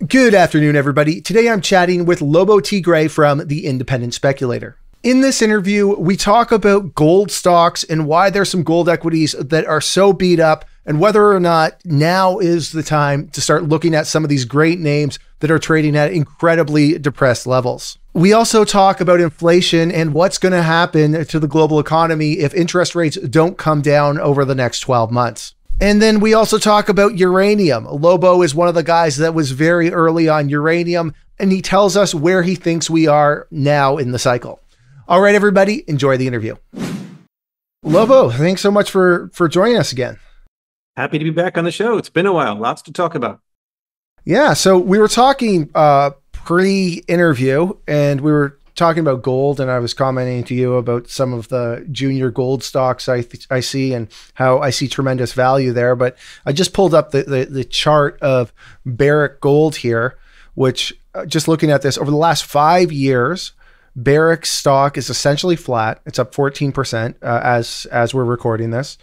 Good afternoon, everybody. Today I'm chatting with Lobo Tiggre from The Independent Speculator. In this interview, we talk about gold stocks and why there's some gold equities that are so beat up and whether or not now is the time to start looking at some of these great names that are trading at incredibly depressed levels. We also talk about inflation and what's going to happen to the global economy if interest rates don't come down over the next 12 months. And then we also talk about uranium. Lobo is one of the guys that was very early on uranium, and he tells us where he thinks we are now in the cycle. All right, everybody, enjoy the interview. Lobo, thanks so much for joining us again. Happy to be back on the show. It's been a while. Lots to talk about. Yeah, so we were talking pre-interview, and we were talking about gold, and I was commenting to you about some of the junior gold stocks I see and how I see tremendous value there. But I just pulled up the chart of Barrick Gold here, which just looking at this over the last 5 years, Barrick stock is essentially flat. It's up 14% as we're recording this.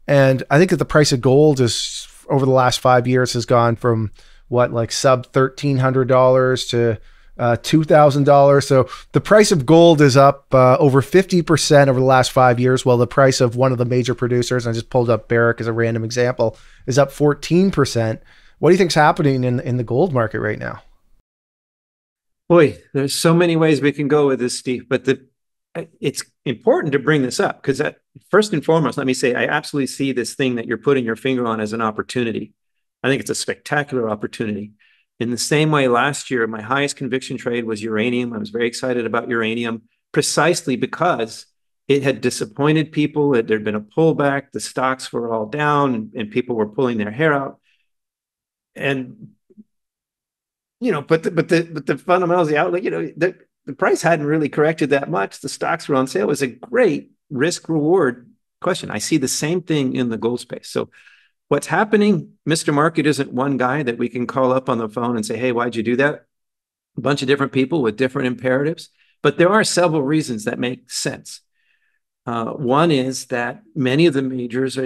And I think that the price of gold is over the last 5 years has gone from what, like sub $1,300 to $2,000. So the price of gold is up over 50% over the last 5 years, while the price of one of the major producers, and I just pulled up Barrick as a random example, is up 14%. What do you think's happening in the gold market right now? Boy, there's so many ways we can go with this, Steve, but it's important to bring this up because first and foremost, let me say, I absolutely see this thing that you're putting your finger on as an opportunity. I think it's a spectacular opportunity. In the same way, last year, my highest conviction trade was uranium. I was very excited about uranium precisely because it had disappointed people. There'd been a pullback. The stocks were all down and people were pulling their hair out. And, you know, but the fundamentals, the outlook, you know, the price hadn't really corrected that much. The stocks were on sale. It was a great risk reward question. I see the same thing in the gold space. So what's happening, Mr. Market isn't one guy that we can call up on the phone and say, hey, why'd you do that? A bunch of different people with different imperatives. But there are several reasons that make sense. One is that many of the majors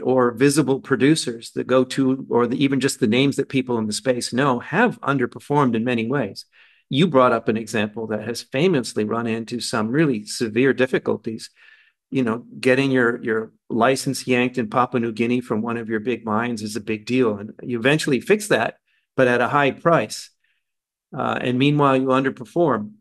or visible producers that go to, or even just the names that people in the space know, have underperformed in many ways. You brought up an example that has famously run into some really severe difficulties. You know, getting your license yanked in Papua New Guinea from one of your big mines is a big deal. And you eventually fix that, but at a high price. And meanwhile, you underperform.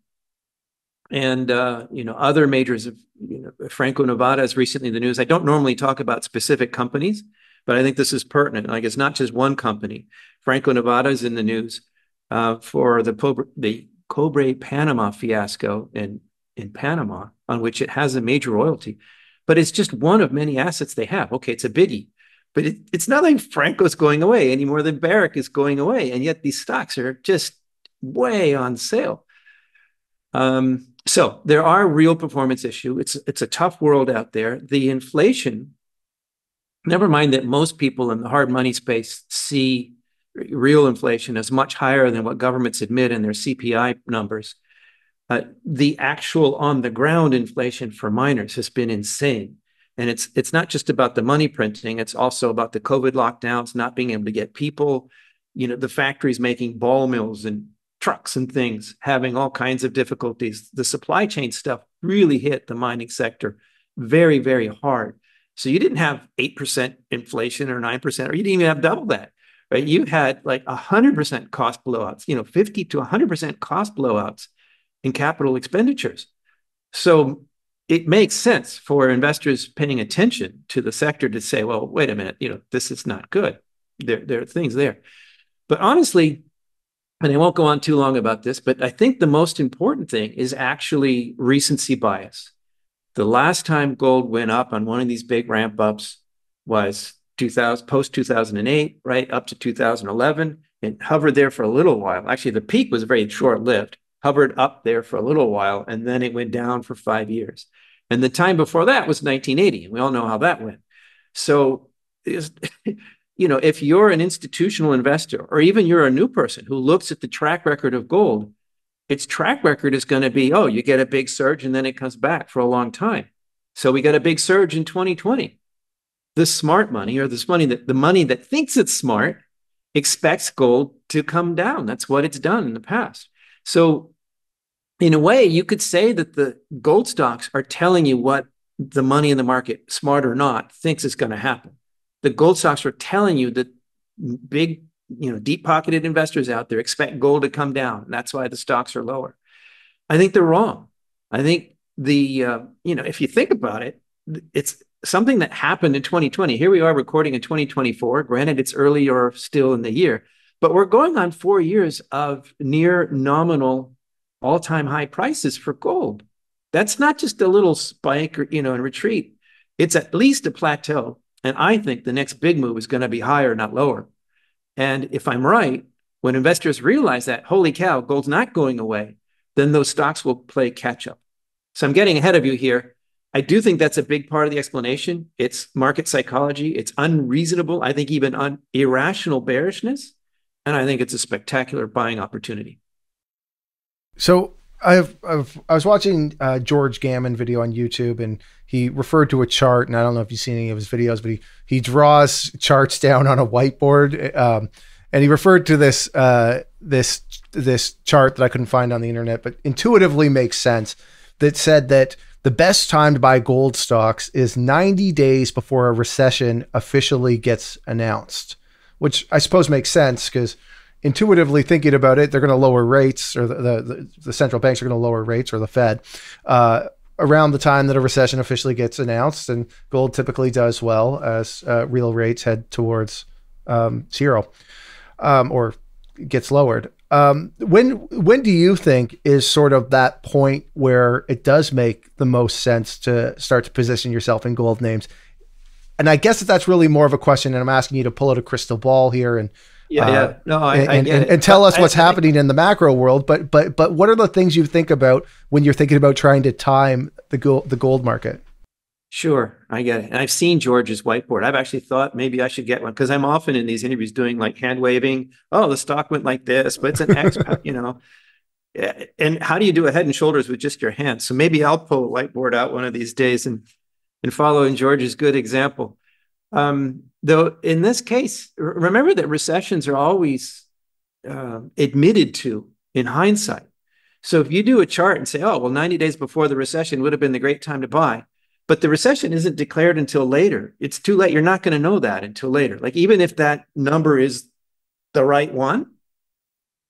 And, you know, other majors of, you know, Franco-Nevada is recently in the news. I don't normally talk about specific companies, but I think this is pertinent. Like, it's not just one company. Franco-Nevada is in the news for the Cobre Panama fiasco in Panama, on which it has a major royalty, but it's just one of many assets they have. Okay, it's a biggie, but it's not like Franco's going away any more than Barrick is going away, and yet these stocks are just way on sale. So there are real performance issues. It's a tough world out there. The inflation, never mind that most people in the hard money space see real inflation as much higher than what governments admit in their CPI numbers. The actual on-the-ground inflation for miners has been insane. And it's not just about the money printing. It's also about the COVID lockdowns, not being able to get people, you know, the factories making ball mills and trucks and things, having all kinds of difficulties. The supply chain stuff really hit the mining sector very, very hard. So you didn't have 8% inflation or 9%, or you didn't even have double that, right? You had like 100% cost blowouts, you know, 50 to 100% cost blowouts in capital expenditures. So it makes sense for investors paying attention to the sector to say, well, wait a minute, you know, this is not good. There are things there. But honestly, and I won't go on too long about this, but I think the most important thing is actually recency bias. The last time gold went up on one of these big ramp ups was post 2008, right up to 2011. It hovered there for a little while. Actually, the peak was very short-lived, hovered up there for a little while, and then it went down for 5 years. And the time before that was 1980, and we all know how that went. So you know, if you're an institutional investor, or even you're a new person who looks at the track record of gold, its track record is going to be, oh, you get a big surge and then it comes back for a long time. So we got a big surge in 2020. The smart money, or the money that thinks it's smart, expects gold to come down. That's what it's done in the past. So in a way, you could say that the gold stocks are telling you what the money in the market, smart or not, thinks is going to happen. The gold stocks are telling you that big, deep-pocketed investors out there expect gold to come down. And that's why the stocks are lower. I think they're wrong. I think if you think about it, it's something that happened in 2020. Here we are recording in 2024. Granted, it's early or still in the year, but we're going on 4 years of near nominal all-time high prices for gold. That's not just a little spike or, and retreat. It's at least a plateau. And I think the next big move is going to be higher, not lower. And if I'm right, when investors realize that, holy cow, gold's not going away, then those stocks will play catch up. So I'm getting ahead of you here. I do think that's a big part of the explanation. It's market psychology. It's unreasonable, I think even irrational bearishness. And I think it's a spectacular buying opportunity. So I was watching George Gammon video on YouTube, and he referred to a chart, and I don't know if you've seen any of his videos, but he draws charts down on a whiteboard, and he referred to this chart that I couldn't find on the internet, but intuitively makes sense, that said that the best time to buy gold stocks is 90 days before a recession officially gets announced, which I suppose makes sense because intuitively thinking about it, they're going to lower rates, or the central banks are going to lower rates, or the Fed, around the time that a recession officially gets announced. And gold typically does well as real rates head towards zero, or gets lowered. When do you think is sort of that point where it does make the most sense to start to position yourself in gold names? And I guess that's really more of a question, and I'm asking you to pull out a crystal ball here and tell us what's happening in the macro world. But what are the things you think about when you're thinking about trying to time the gold market? Sure, I get it. And I've seen George's whiteboard. I've actually thought maybe I should get one, because I'm often in these interviews doing like hand waving. Oh, the stock went like this, but it's an X, And how do you do a head and shoulders with just your hands? So maybe I'll pull a whiteboard out one of these days and follow in George's good example. Though in this case, remember that recessions are always admitted to in hindsight. So if you do a chart and say, oh, well, 90 days before the recession would have been the great time to buy, but the recession isn't declared until later. It's too late. You're not going to know that until later. Like, even if that number is the right one,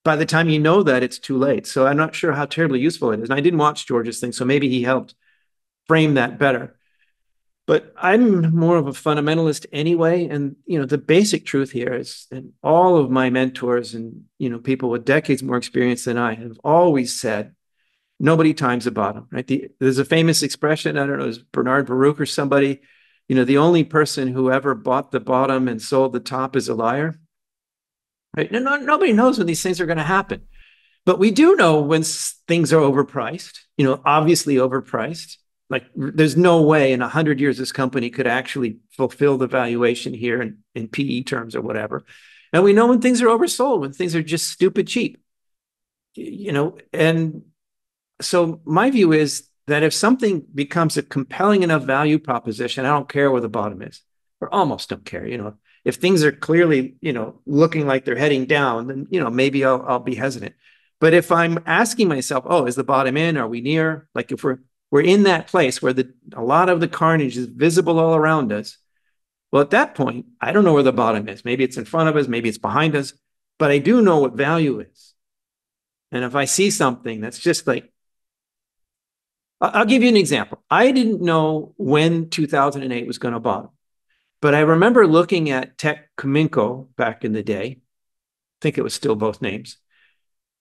by the time you know that, it's too late. So I'm not sure how terribly useful it is. And I didn't watch George's thing, so maybe he helped frame that better. But I'm more of a fundamentalist anyway. And, the basic truth here is, and all of my mentors and, people with decades more experience than I have always said, nobody times the bottom, right? There's a famous expression, I don't know, it was Bernard Baruch or somebody, the only person who ever bought the bottom and sold the top is a liar, right? Nobody knows when these things are going to happen. But we do know when things are overpriced, obviously overpriced. Like, there's no way in 100 years this company could actually fulfill the valuation here in PE terms or whatever. And we know when things are oversold, when things are just stupid cheap, and so my view is that if something becomes a compelling enough value proposition, I don't care where the bottom is, or almost don't care. If things are clearly, looking like they're heading down, then, maybe I'll be hesitant. But if I'm asking myself, oh, is the bottom in? Are we near? Like, if we're in that place where a lot of the carnage is visible all around us, well, at that point, I don't know where the bottom is. Maybe it's in front of us, maybe it's behind us, but I do know what value is. And if I see something that's just like, I'll give you an example. I didn't know when 2008 was going to bottom, but I remember looking at Tech Cominco back in the day. I think it was still both names.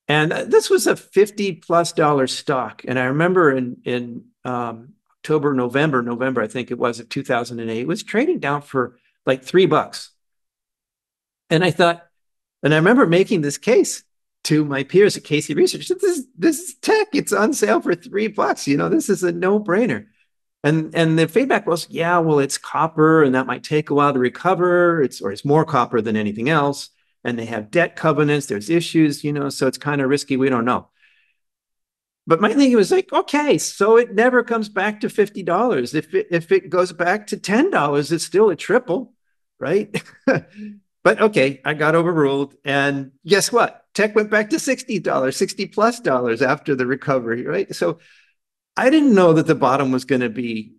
And this was a $50+ stock. And I remember in October, November, I think it was, of 2008, it was trading down for like $3. And I thought, and I remember making this case to my peers at Casey Research, this is tech. It's on sale for $3. This is a no-brainer. And the feedback was, yeah, well, it's copper, and that might take a while to recover. It's more copper than anything else. And they have debt covenants. There's issues, so it's kind of risky. We don't know. But my thinking was like, okay, so it never comes back to $50. If it goes back to $10, it's still a triple, right? But okay, I got overruled. And guess what? Tech went back to $60, $60+ after the recovery, right? So I didn't know that the bottom was going to be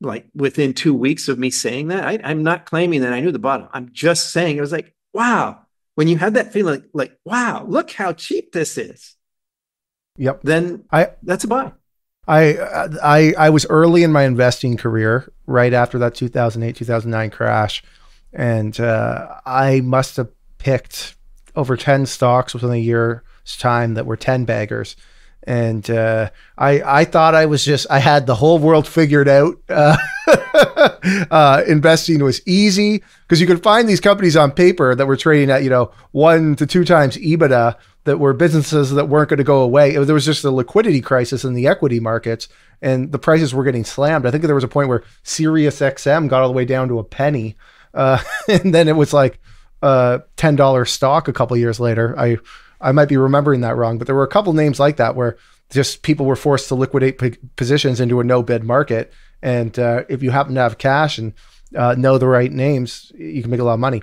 like within 2 weeks of me saying that. I'm not claiming that I knew the bottom. I'm just saying it was like, wow, when you had that feeling like, wow, look how cheap this is. Yep. Then I that's a buy. I was early in my investing career, right after that 2008, 2009 crash. And I must have picked over 10 stocks within a year's time that were 10 baggers. And I thought I had the whole world figured out. Investing was easy because you could find these companies on paper that were trading at, 1 to 2 times EBITDA, that were businesses that weren't going to go away. There was just a liquidity crisis in the equity markets and the prices were getting slammed. I think there was a point where Sirius XM got all the way down to a penny. And then it was like $10 stock a couple years later. I might be remembering that wrong, but there were a couple names like that where just people were forced to liquidate positions into a no bid market. And if you happen to have cash and know the right names, you can make a lot of money.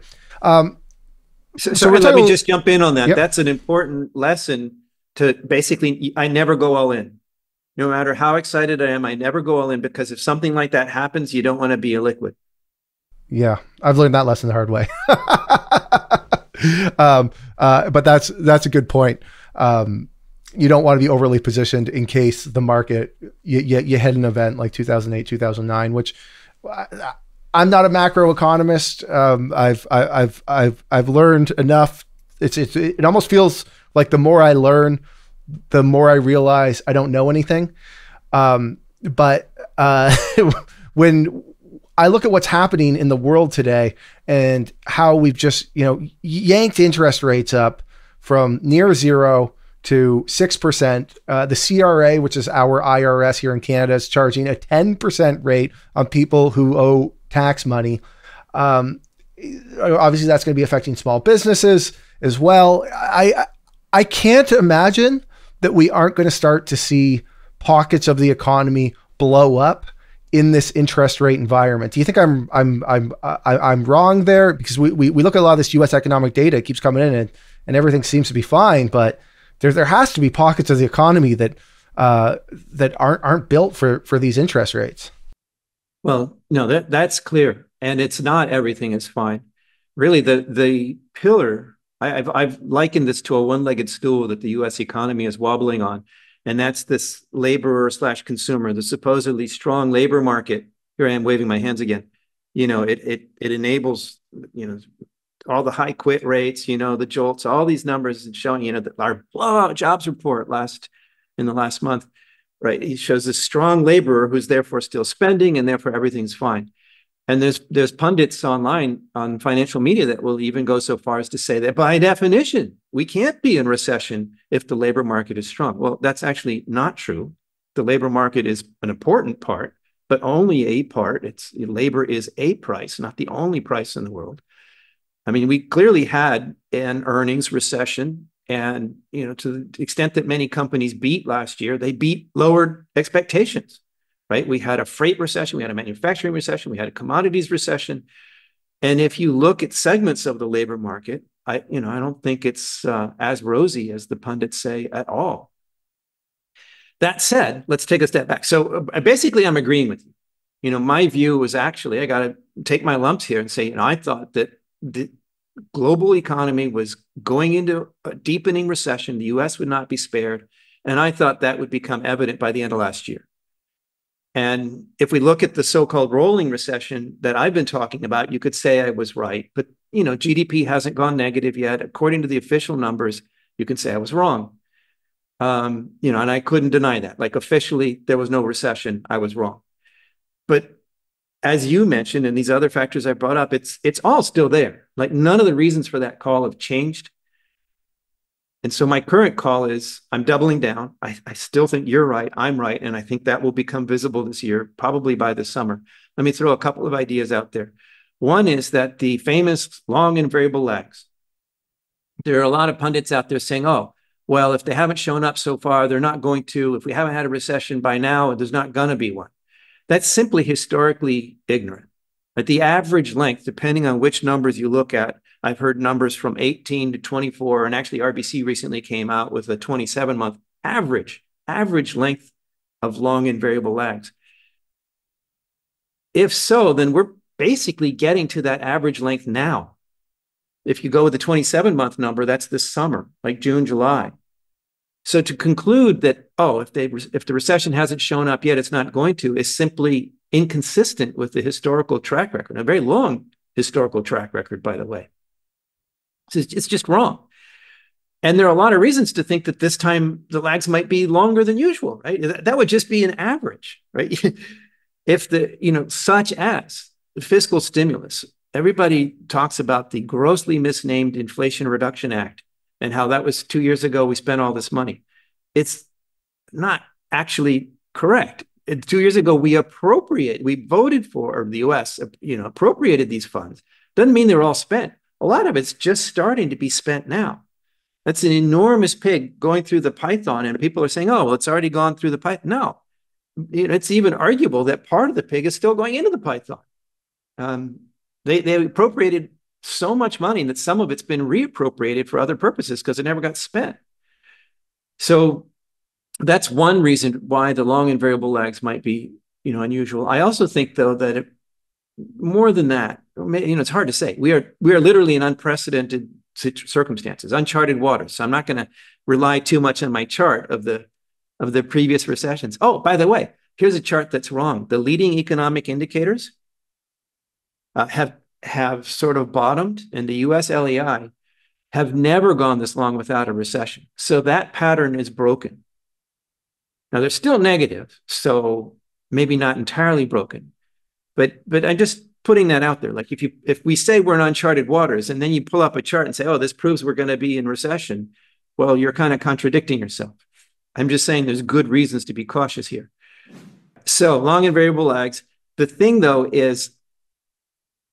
So let me just jump in on that. Yep. That's an important lesson to basically, I never go all in. No matter how excited I am, I never go all in, because if something like that happens, you don't want to be illiquid. Yeah, I've learned that lesson the hard way. But that's a good point. You don't want to be overly positioned in case the market, you hit an event like 2008, 2009, which I'm not a macroeconomist. I've learned enough. It almost feels like the more I learn, the more I realize I don't know anything. But when I look at what's happening in the world today and how we've just, yanked interest rates up from near zero to 6%. The CRA, which is our IRS here in Canada, is charging a 10% rate on people who owe tax money. Obviously, that's going to be affecting small businesses as well. I can't imagine that we aren't going to start to see pockets of the economy blow up in this interest rate environment. Do you think I'm wrong there? Because we look at a lot of this U.S. economic data, it keeps coming in and everything seems to be fine, but there has to be pockets of the economy that aren't built for these interest rates. Well, no, that's clear, and it's not everything is fine. Really, the pillar, I've likened this to a one-legged stool that the U.S. economy is wobbling on. And that's this laborer / consumer, the supposedly strong labor market. Here I am waving my hands again. It enables, all the high quit rates, the jolts, all these numbers and showing, that our blowout jobs report in the last month, right? He shows this strong laborer who's therefore still spending and therefore everything's fine. And there's pundits online on financial media that will even go so far as to say that by definition, we can't be in recession if the labor market is strong. Well, that's actually not true. The labor market is an important part, but only a part. Labor is a price, not the only price in the world. I mean, we clearly had an earnings recession, and to the extent that many companies beat last year, they beat lowered expectations. Right? We had a freight recession, we had a manufacturing recession, we had a commodities recession. And if you look at segments of the labor market, I don't think it's as rosy as the pundits say at all. That said, let's take a step back. So basically, I'm agreeing with you. My view was actually, I got to take my lumps here and say, I thought that the global economy was going into a deepening recession. The US would not be spared. And I thought that would become evident by the end of last year. And if we look at the so-called rolling recession that I've been talking about, you could say I was right. But, GDP hasn't gone negative yet. According to the official numbers, you can say I was wrong. And I couldn't deny that. Like officially, there was no recession. I was wrong. But as you mentioned, and these other factors I brought up, it's all still there. Like none of the reasons for that call have changed. And so my current call is I'm doubling down. I still think you're right. I'm right. And I think that will become visible this year, probably by the summer. Let me throw a couple of ideas out there. One is that the famous long and variable lags. There are a lot of pundits out there saying, oh, well, if they haven't shown up so far, they're not going to. If we haven't had a recession by now, there's not going to be one. That's simply historically ignorant. At the average length, depending on which numbers you look at, I've heard numbers from 18 to 24, and actually RBC recently came out with a 27-month average length of long and variable lags. If so, then we're basically getting to that average length now. If you go with the 27-month number, that's this summer, like June, July. So to conclude that, oh, if the recession hasn't shown up yet, it's not going to, is simply inconsistent with the historical track record, a very long historical track record, by the way. It's just wrong. And there are a lot of reasons to think that this time the lags might be longer than usual, right? That would just be an average, right? If such as the fiscal stimulus, everybody talks about the grossly misnamed Inflation Reduction Act and how that was 2 years ago, we spent all this money. It's not actually correct. 2 years ago, we voted for, or the US, appropriated these funds. Doesn't mean they're all spent. A lot of it's just starting to be spent now. That's an enormous pig going through the python, and people are saying, oh, well, it's already gone through the python. No, it's even arguable that part of the pig is still going into the python. They appropriated so much money that some of it's been reappropriated for other purposes because it never got spent. So that's one reason why the long and variable lags might be, unusual. I also think, though, that more than that, it's hard to say. We are literally in unprecedented circumstances, uncharted waters. So I'm not going to rely too much on my chart of the previous recessions. Oh, by the way, here's a chart that's wrong. The leading economic indicators have sort of bottomed, and the US LEI have never gone this long without a recession. So that pattern is broken. Now they're still negative, so maybe not entirely broken, but I'm just putting that out there. Like if we say we're in uncharted waters and then you pull up a chart and say, oh, this proves we're going to be in recession, well, you're kind of contradicting yourself. I'm just saying there's good reasons to be cautious here. So long and variable lags. The thing, though, is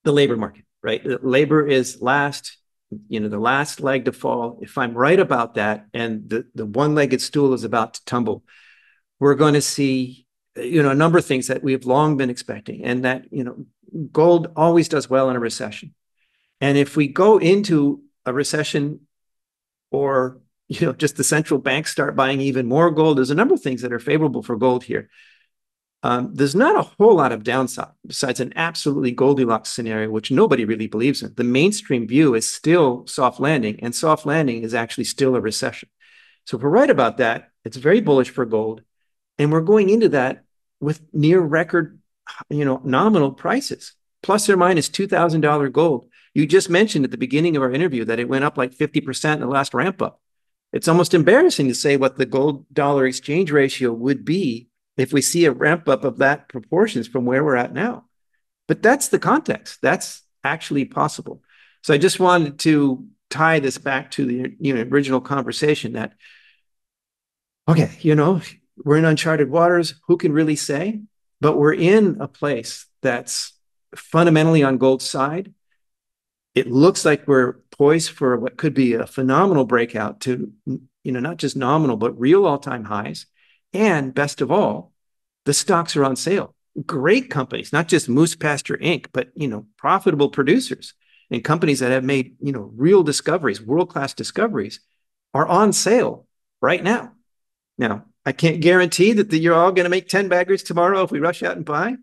the labor market, right? Labor is the last leg to fall. If I'm right about that, and the one-legged stool is about to tumble, we're going to see, a number of things that we've long been expecting, and that, gold always does well in a recession. And if we go into a recession, or, just the central banks start buying even more gold, there's a number of things that are favorable for gold here. There's not a whole lot of downside besides an absolutely Goldilocks scenario, which nobody really believes in. The mainstream view is still soft landing, and soft landing is actually still a recession. So if we're right about that, it's very bullish for gold. And we're going into that with near record, nominal prices, plus or minus $2,000 gold. You just mentioned at the beginning of our interview that it went up like 50% in the last ramp up. It's almost embarrassing to say what the gold dollar exchange ratio would be if we see a ramp up of that proportions from where we're at now. But that's the context. That's actually possible. So I just wanted to tie this back to the original conversation that, okay, we're in uncharted waters. Who can really say? But we're in a place that's fundamentally on gold's side. It looks like we're poised for what could be a phenomenal breakout to, not just nominal, but real all-time highs. And best of all, the stocks are on sale. Great companies, not just Moose Pasture Inc., but, profitable producers and companies that have made, real discoveries, world-class discoveries, are on sale right now. Now, I can't guarantee that you're all going to make 10 baggers tomorrow if we rush out and buy.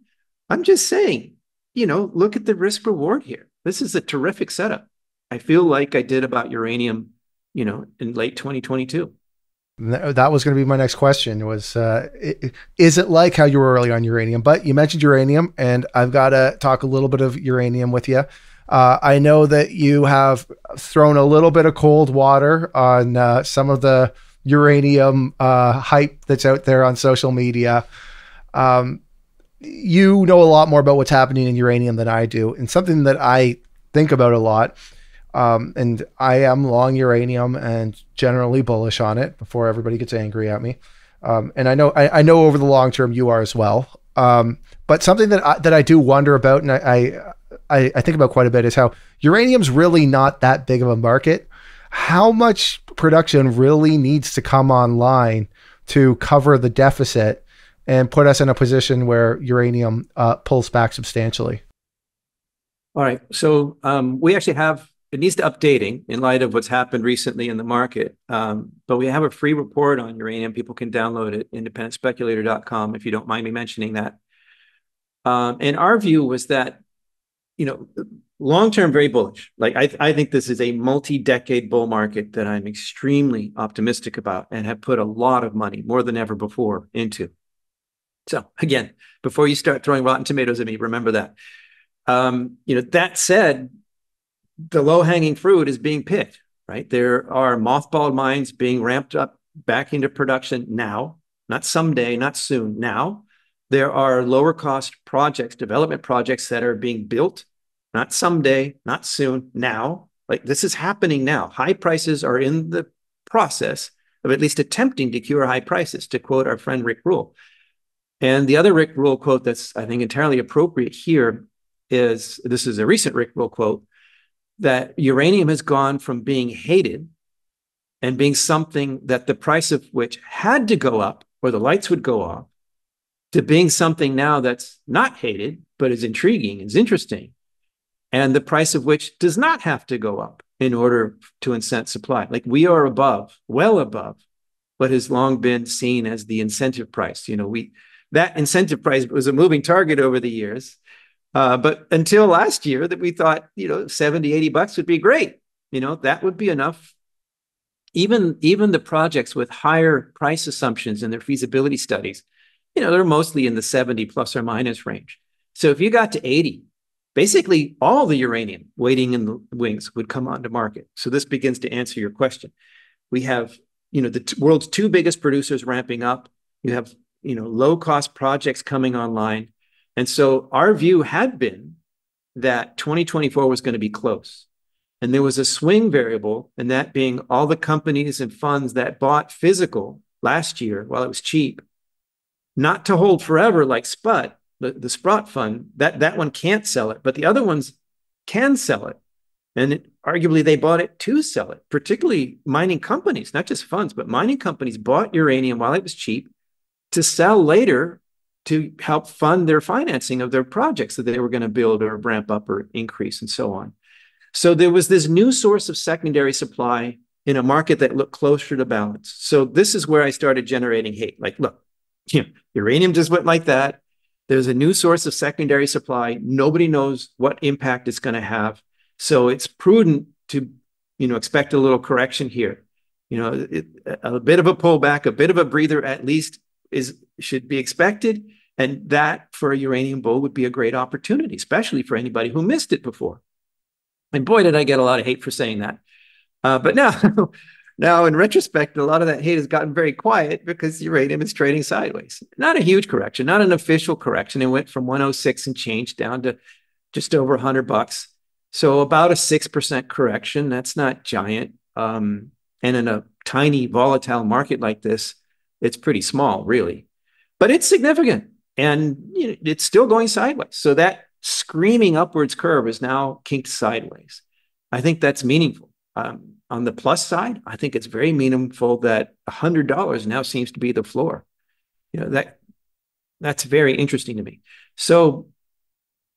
I'm just saying, look at the risk reward here. This is a terrific setup. I feel like I did about uranium, in late 2022. That was going to be my next question was, is it like how you were early on uranium? But you mentioned uranium, and I've got to talk a little bit of uranium with you. I know that you have thrown a little bit of cold water on some of the uranium hype that's out there on social media. You know a lot more about what's happening in uranium than I do, and something that I think about a lot. And I am long uranium and generally bullish on it before everybody gets angry at me. And I know over the long term you are as well. But something that I do wonder about, and I think about quite a bit, is how uranium's really not that big of a market. How much production really needs to come online to cover the deficit and put us in a position where uranium pulls back substantially? All right. So we actually have it needs to updating in light of what's happened recently in the market. But we have a free report on uranium. People can download it, independentspeculator.com, if you don't mind me mentioning that. And our view was that, long-term, very bullish. Like I think this is a multi-decade bull market that I'm extremely optimistic about and have put a lot of money, more than ever before, into. So again, before you start throwing rotten tomatoes at me, remember that. That said, the low-hanging fruit is being picked, right? There are mothballed mines being ramped up back into production now, not someday, not soon, now. There are lower cost projects, development projects that are being built, not someday, not soon, now. Like this is happening now. High prices are in the process of at least attempting to cure high prices, to quote our friend Rick Rule. And the other Rick Rule quote that's, I think, entirely appropriate here is, this is a recent Rick Rule quote, that uranium has gone from being hated and being something that the price of which had to go up or the lights would go off, to being something now that's not hated, but is intriguing, is interesting, and the price of which does not have to go up in order to incent supply. Like we are above, well above, what has long been seen as the incentive price. That incentive price was a moving target over the years. But until last year that we thought, 70, $80 would be great. That would be enough. Even the projects with higher price assumptions in their feasibility studies, they're mostly in the 70 plus or minus range. So if you got to 80, basically all the uranium waiting in the wings would come onto market. So this begins to answer your question. We have, the world's two biggest producers ramping up. You have, low cost projects coming online. And so our view had been that 2024 was going to be close. And there was a swing variable, and that being all the companies and funds that bought physical last year while it was cheap, not to hold forever like SPUT, the Sprott fund, that one can't sell it, but the other ones can sell it. And arguably they bought it to sell it, particularly mining companies, not just funds, but mining companies bought uranium while it was cheap to sell later to help fund their financing of their projects that they were going to build or ramp up or increase and so on. So there was this new source of secondary supply in a market that looked closer to balance. So this is where I started generating hate. Like, look, uranium just went like that. There's a new source of secondary supply. Nobody knows what impact it's going to have. So it's prudent to, expect a little correction here. A bit of a pullback, a bit of a breather at least should be expected. And that for a uranium bull would be a great opportunity, especially for anybody who missed it before. And boy, did I get a lot of hate for saying that. But now in retrospect, a lot of that hate has gotten very quiet because uranium is trading sideways. Not a huge correction, not an official correction. It went from 106 and change down to just over $100. So about a 6% correction. That's not giant. And in a tiny volatile market like this, it's pretty small, really. But it's significant. And it's still going sideways. So that screaming upwards curve is now kinked sideways. I think that's meaningful. On the plus side, I think it's very meaningful that $100 now seems to be the floor. That's very interesting to me. So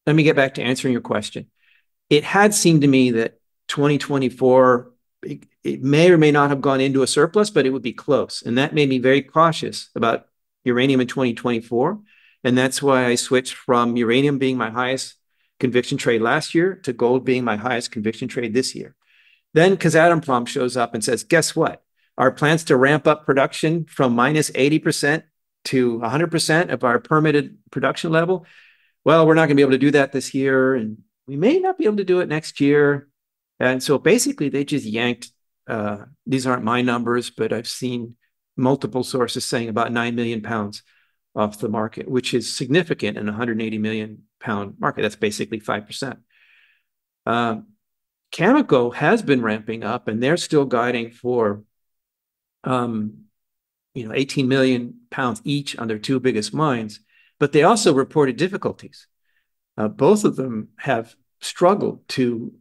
let me get back to answering your question. It had seemed to me that 2024, it may or may not have gone into a surplus, but it would be close. And that made me very cautious about uranium in 2024. And that's why I switched from uranium being my highest conviction trade last year to gold being my highest conviction trade this year. Then Kazatomprom shows up and says, guess what? Our plans to ramp up production from minus 80% to 100% of our permitted production level. Well, we're not going to be able to do that this year. And we may not be able to do it next year. And so basically they just yanked, these aren't my numbers, but I've seen multiple sources saying about 9 million pounds off the market, which is significant in a 180 million pound market. That's basically 5%. Cameco has been ramping up and they're still guiding for 18 million pounds each on their two biggest mines, but they also reported difficulties. Both of them have struggled to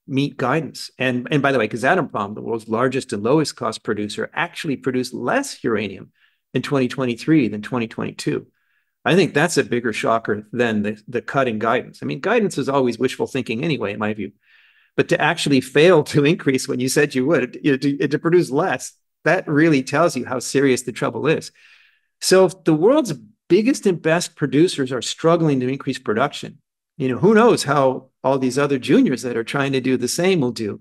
meet guidance. And by the way, Kazatomprom, the world's largest and lowest cost producer, actually produced less uranium in 2023 than 2022. I think that's a bigger shocker than the cut in guidance. I mean, guidance is always wishful thinking anyway, in my view. But to actually fail to increase when you said you would, to produce less, that really tells you how serious the trouble is. So if the world's biggest and best producers are struggling to increase production, who knows how all these other juniors that are trying to do the same will do.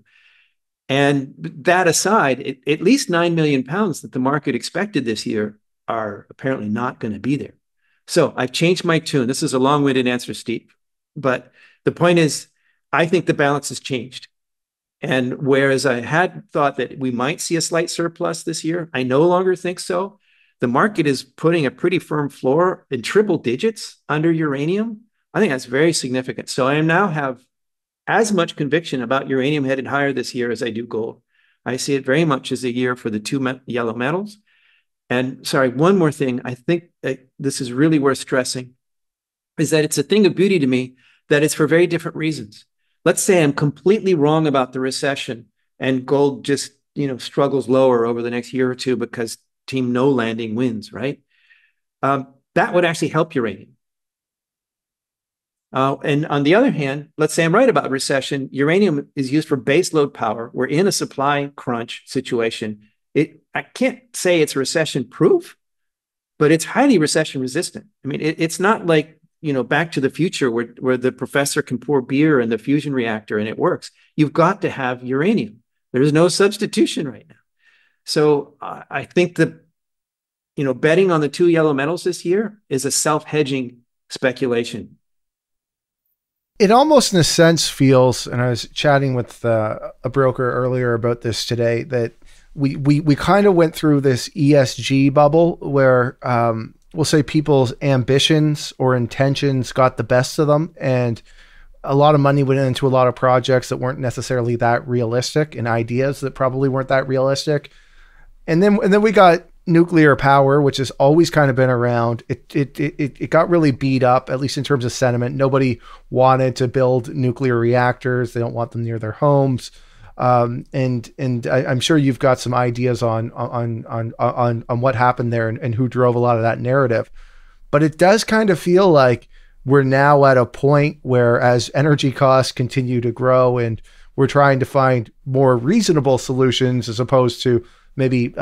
And that aside, at least 9 million pounds that the market expected this year are apparently not going to be there. So I've changed my tune. This is a long-winded answer, Steve. But the point is, I think the balance has changed. And whereas I had thought that we might see a slight surplus this year, I no longer think so. The market is putting a pretty firm floor in triple digits under uranium. I think that's very significant. So I now have as much conviction about uranium headed higher this year as I do gold. I see it very much as a year for the two yellow metals. And sorry, one more thing. I think this is really worth stressing, is that it's a thing of beauty to me that it's for very different reasons. Let's say I'm completely wrong about the recession and gold just, struggles lower over the next year or two because team no landing wins, right? That would actually help uranium. And on the other hand, let's say I'm right about recession. Uranium is used for baseload power. We're in a supply crunch situation. I can't say it's recession proof, but it's highly recession resistant. I mean, it's not like, Back to the Future where the professor can pour beer in the fusion reactor and it works. You've got to have uranium. There is no substitution right now. So I think that, betting on the two yellow metals this year is a self-hedging speculation. It almost in a sense feels, and I was chatting with a broker earlier about this today, that we kind of went through this ESG bubble where we'll say people's ambitions or intentions got the best of them, and a lot of money went into a lot of projects that weren't necessarily that realistic and ideas that probably weren't that realistic. And then we got nuclear power, which has always kind of been around. It got really beat up, at least in terms of sentiment. Nobody wanted to build nuclear reactors. They don't want them near their homes. And I'm sure you've got some ideas on what happened there and who drove a lot of that narrative. But it does kind of feel like we're now at a point where, as energy costs continue to grow and we're trying to find more reasonable solutions as opposed to maybe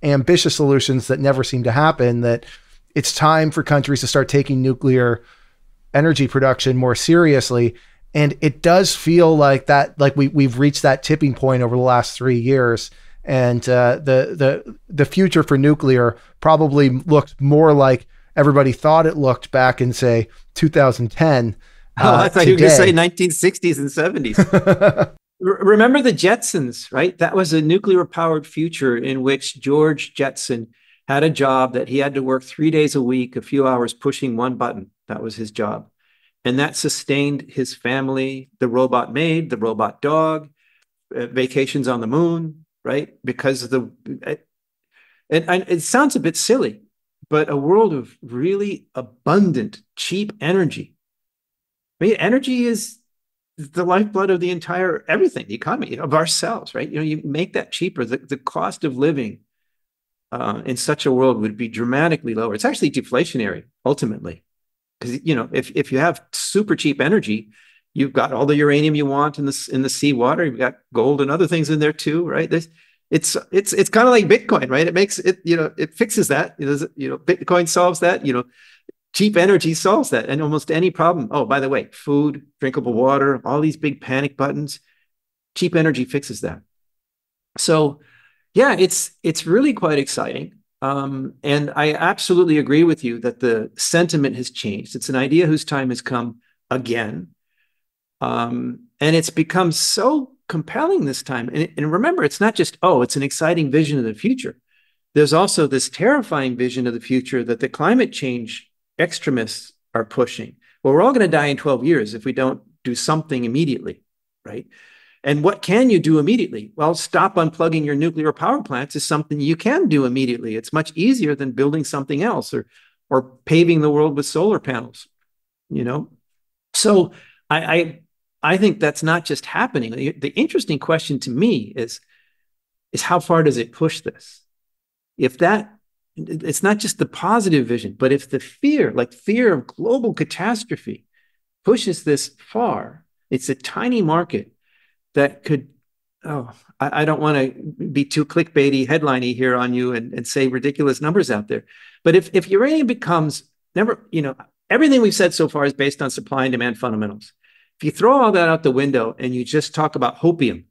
ambitious solutions that never seem to happen, that it's time for countries to start taking nuclear energy production more seriously. And it does feel like that, like we've reached that tipping point over the last 3 years. And the future for nuclear probably looked more like everybody thought it looked back in, say, 2010. I thought you were going to say 1960s and 70s. Remember the Jetsons, right? That was a nuclear powered future in which George Jetson had a job that he had to work 3 days a week, a few hours pushing one button. That was his job. And that sustained his family, the robot maid, the robot dog, vacations on the moon, right? Because of it sounds a bit silly, but a world of really abundant, cheap energy. I mean, energy is the lifeblood of the entire everything, the economy, of ourselves, right? You make that cheaper. The cost of living in such a world would be dramatically lower. It's actually deflationary, ultimately. Because, if you have super cheap energy, you've got all the uranium you want in the seawater. You've got gold and other things in there too, right? It's kind of like Bitcoin, right? It makes it, it fixes that. Bitcoin solves that. Cheap energy solves that, and almost any problem. Oh, by the way, food, drinkable water, all these big panic buttons. Cheap energy fixes that. So, yeah, it's really quite exciting. And I absolutely agree with you that the sentiment has changed. It's an idea whose time has come again. And it's become so compelling this time. And remember, it's not just, it's an exciting vision of the future. There's also this terrifying vision of the future that the climate change extremists are pushing. Well, we're all going to die in 12 years if we don't do something immediately, right? And what can you do immediately? Well, stop unplugging your nuclear power plants is something you can do immediately. It's much easier than building something else or paving the world with solar panels, So I think that's not just happening. The interesting question to me is how far does it push this? It's not just the positive vision, but if the fear of global catastrophe pushes this far, it's a tiny market. that could, oh, I don't want to be too clickbaity, headliney here on you and say ridiculous numbers out there. But if uranium becomes never, everything we've said so far is based on supply and demand fundamentals. If you throw all that out the window and you just talk about hopium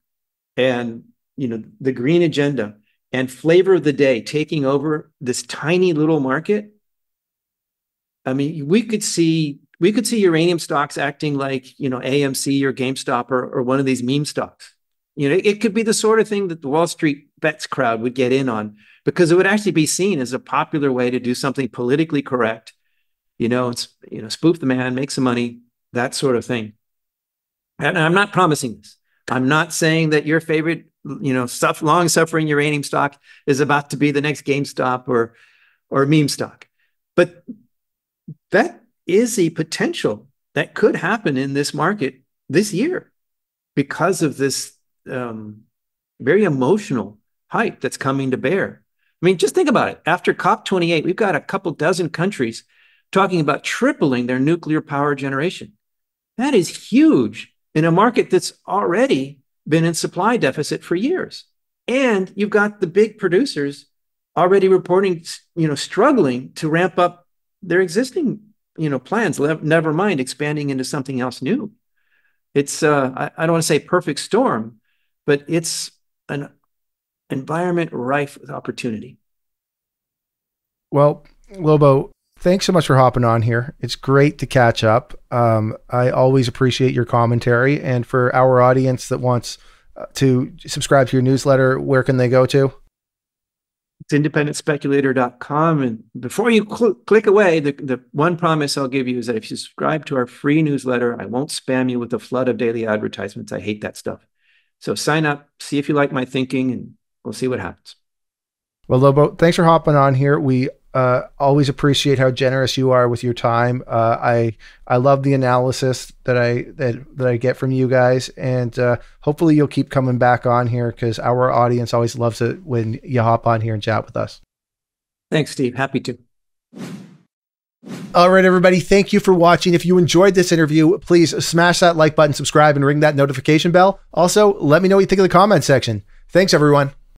and, the green agenda and flavor of the day taking over this tiny little market, I mean, we could see uranium stocks acting like, AMC or GameStop or one of these meme stocks. It could be the sort of thing that the Wall Street bets crowd would get in on, because it would actually be seen as a popular way to do something politically correct, spoof the man, make some money, that sort of thing. And I'm not promising this. I'm not saying that your favorite, long-suffering uranium stock is about to be the next GameStop or meme stock. But that is a potential that could happen in this market this year because of this very emotional hype that's coming to bear. I mean, just think about it. After COP28, we've got a couple dozen countries talking about tripling their nuclear power generation. That is huge in a market that's already been in supply deficit for years. And you've got the big producers already reporting, struggling to ramp up their existing, plans, never mind expanding into something else new. It's, I don't want to say perfect storm, but it's an environment rife with opportunity. Well, Lobo, thanks so much for hopping on here. It's great to catch up. I always appreciate your commentary. And for our audience that wants to subscribe to your newsletter, where can they go to? It's independentspeculator.com. And before you click away, the one promise I'll give you is that if you subscribe to our free newsletter, I won't spam you with a flood of daily advertisements. I hate that stuff. So sign up, see if you like my thinking, and we'll see what happens. Well, Lobo, thanks for hopping on here. We always appreciate how generous you are with your time. I love the analysis that I get from you guys, and hopefully you'll keep coming back on here, because our audience always loves it when you hop on here and chat with us. Thanks, Steve. Happy to. All right, everybody. Thank you for watching. If you enjoyed this interview, please smash that like button, subscribe, and ring that notification bell. Also, let me know what you think in the comment section. Thanks, everyone.